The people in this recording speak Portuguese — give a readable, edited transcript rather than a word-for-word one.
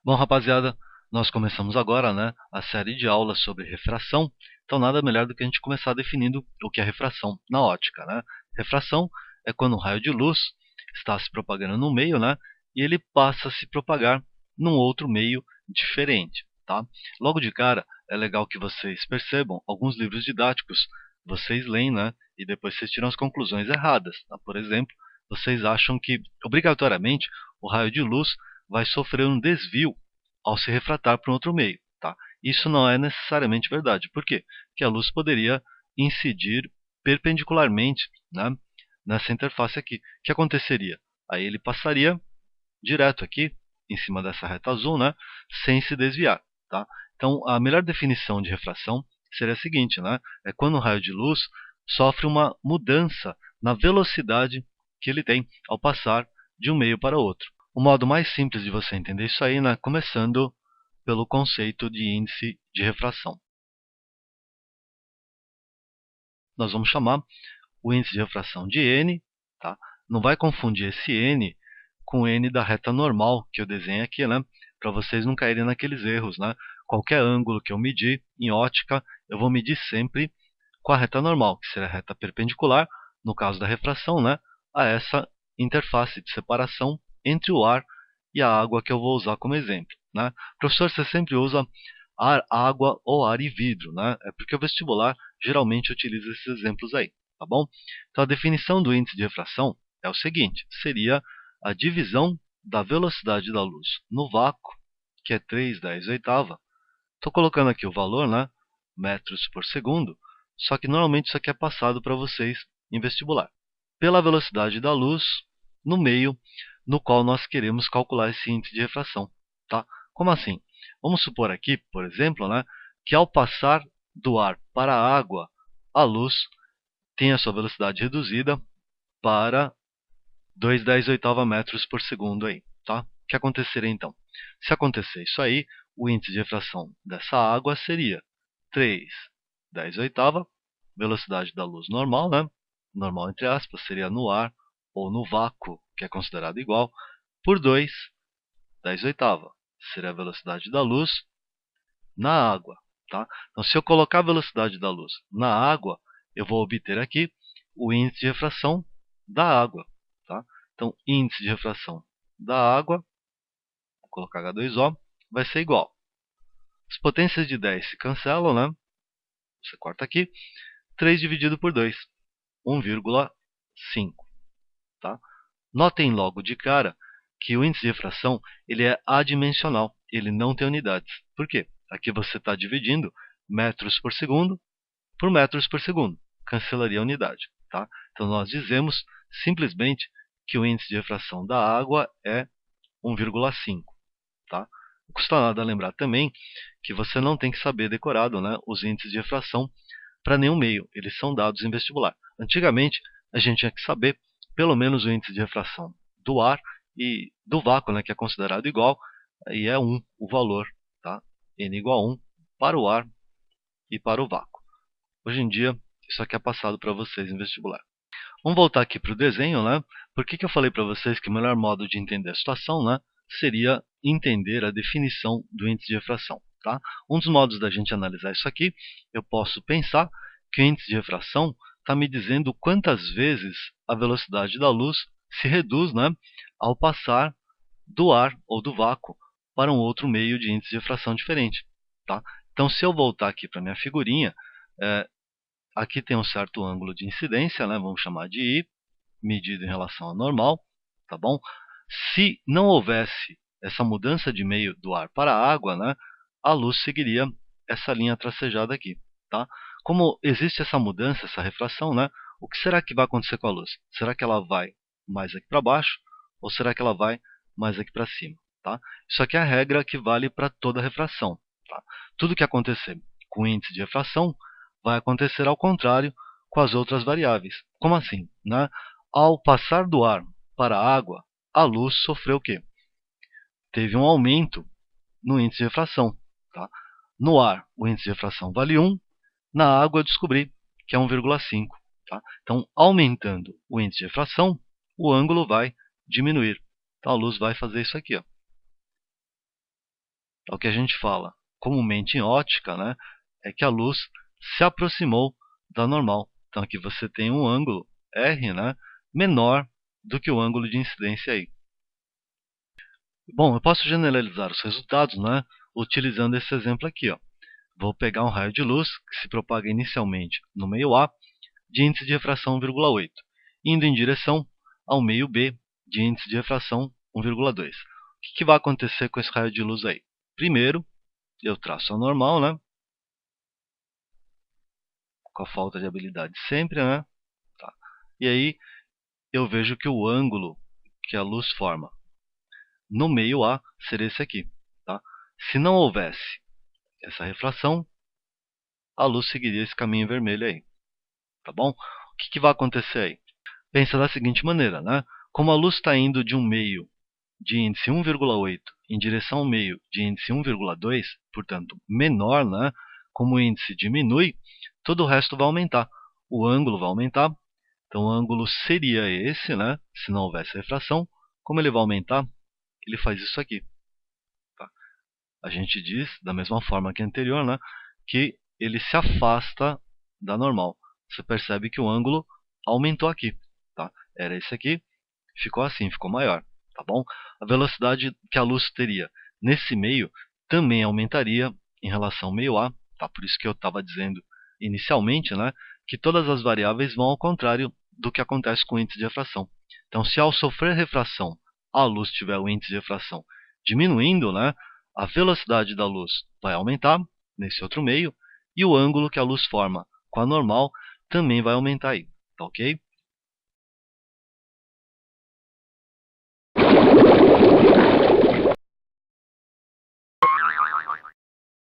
Bom, rapaziada, nós começamos agora, a série de aulas sobre refração. Então, nada melhor do que a gente começar definindo o que é refração na ótica, Refração é quando um raio de luz está se propagando num meio, e ele passa a se propagar num outro meio diferente, tá? Logo de cara, é legal que vocês percebam alguns livros didáticos, vocês leem, e depois vocês tiram as conclusões erradas, tá? Por exemplo, vocês acham que, obrigatoriamente, o raio de luz vai sofrer um desvio ao se refratar para um outro meio, tá? Isso não é necessariamente verdade. Por quê? Porque a luz poderia incidir perpendicularmente, nessa interface aqui. O que aconteceria? Aí ele passaria direto aqui, em cima dessa reta azul, sem se desviar, tá? Então, a melhor definição de refração seria a seguinte, É quando o raio de luz sofre uma mudança na velocidade que ele tem ao passar de um meio para outro. O modo mais simples de você entender isso aí, começando pelo conceito de índice de refração. Nós vamos chamar o índice de refração de n, tá? Não vai confundir esse n com o n da reta normal que eu desenho aqui, para vocês não caírem naqueles erros, Qualquer ângulo que eu medir em ótica, eu vou medir sempre com a reta normal, que será a reta perpendicular, no caso da refração, a essa interface de separação entre o ar e a água que eu vou usar como exemplo, Professor, você sempre usa ar, água ou ar e vidro, É porque o vestibular geralmente utiliza esses exemplos aí, tá bom? Então a definição do índice de refração é o seguinte, seria a divisão da velocidade da luz no vácuo, que é 3/10. Estou colocando aqui o valor, metros por segundo, só que normalmente isso aqui é passado para vocês em vestibular. Pela velocidade da luz no meio no qual nós queremos calcular esse índice de refração, tá? Como assim? Vamos supor aqui, por exemplo, que ao passar do ar para a água, a luz tem a sua velocidade reduzida para 2/10 metros por segundo aí, tá? O que aconteceria então? Se acontecer isso aí, o índice de refração dessa água seria 3/10, velocidade da luz normal, Normal entre aspas, seria no ar ou no vácuo, que é considerado igual, por 2/10. Seria a velocidade da luz na água, tá? Então, se eu colocar a velocidade da luz na água, eu vou obter aqui o índice de refração da água, tá? Então, índice de refração da água, vou colocar H2O, vai ser igual. As potências de 10 se cancelam, Você corta aqui. 3 dividido por 2, 1,5, tá? Notem logo de cara que o índice de refração ele é adimensional, ele não tem unidades. Por quê? Aqui você está dividindo metros por segundo por metros por segundo. Cancelaria a unidade, tá? Então, nós dizemos simplesmente que o índice de refração da água é 1,5, tá? Não custa nada lembrar também que você não tem que saber decorado, os índices de refração para nenhum meio. Eles são dados em vestibular. Antigamente, a gente tinha que saber pelo menos o índice de refração do ar e do vácuo, que é considerado igual, e é 1 o valor, tá? N igual a 1 para o ar e para o vácuo. Hoje em dia, isso aqui é passado para vocês em vestibular. Vamos voltar aqui para o desenho, Por que eu falei para vocês que o melhor modo de entender a situação, seria entender a definição do índice de refração, tá? Um dos modos da gente analisar isso aqui, eu posso pensar que o índice de refração está me dizendo quantas vezes a velocidade da luz se reduz, ao passar do ar ou do vácuo para um outro meio de índice de refração diferente, tá? Então, se eu voltar aqui para a minha figurinha, aqui tem um certo ângulo de incidência, vamos chamar de I, medido em relação ao normal, tá bom? Se não houvesse essa mudança de meio do ar para a água, a luz seguiria essa linha tracejada aqui, tá? Como existe essa mudança, essa refração, o que será que vai acontecer com a luz? Será que ela vai mais aqui para baixo ou será que ela vai mais aqui para cima, tá? Isso aqui é a regra que vale para toda refração, tá? Tudo que acontecer com o índice de refração vai acontecer ao contrário com as outras variáveis. Como assim? Ao passar do ar para a água, a luz sofreu o quê? Teve um aumento no índice de refração, tá? No ar, o índice de refração vale 1, na água eu descobri que é 1,5. Tá? Então, aumentando o índice de refração, o ângulo vai diminuir. Então, a luz vai fazer isso aqui, ó. o que a gente fala comumente em ótica, né, é que a luz se aproximou da normal. Então aqui você tem um ângulo R, né, menor do que o ângulo de incidência aí. Bom, eu posso generalizar os resultados, né, utilizando esse exemplo aqui. Ó. Vou pegar um raio de luz que se propaga inicialmente no meio A, de índice de refração 1,8, indo em direção ao meio B, de índice de refração 1,2. O que vai acontecer com esse raio de luz aí? Primeiro, eu traço a normal, né? Com a falta de habilidade sempre, né? Tá. E aí eu vejo que o ângulo que a luz forma no meio A seria esse aqui. Tá? Se não houvesse essa refração, a luz seguiria esse caminho vermelho aí. Tá bom? O que vai acontecer aí? Pensa da seguinte maneira, né? Como a luz está indo de um meio de índice 1,8 em direção ao meio de índice 1,2, portanto menor, né? Como o índice diminui, todo o resto vai aumentar. O ângulo vai aumentar, então o ângulo seria esse, né? Se não houvesse refração. Como ele vai aumentar, ele faz isso aqui. Tá? A gente diz, da mesma forma que a anterior, né? Que ele se afasta da normal. Você percebe que o ângulo aumentou aqui. Tá? Era esse aqui, ficou assim, ficou maior. Tá bom? A velocidade que a luz teria nesse meio também aumentaria em relação ao meio A. Tá? Por isso que eu estava dizendo inicialmente, né, que todas as variáveis vão ao contrário do que acontece com o índice de refração. Então, se ao sofrer refração a luz tiver o índice de refração diminuindo, né, a velocidade da luz vai aumentar nesse outro meio e o ângulo que a luz forma com a normal também vai aumentar aí. Tá ok?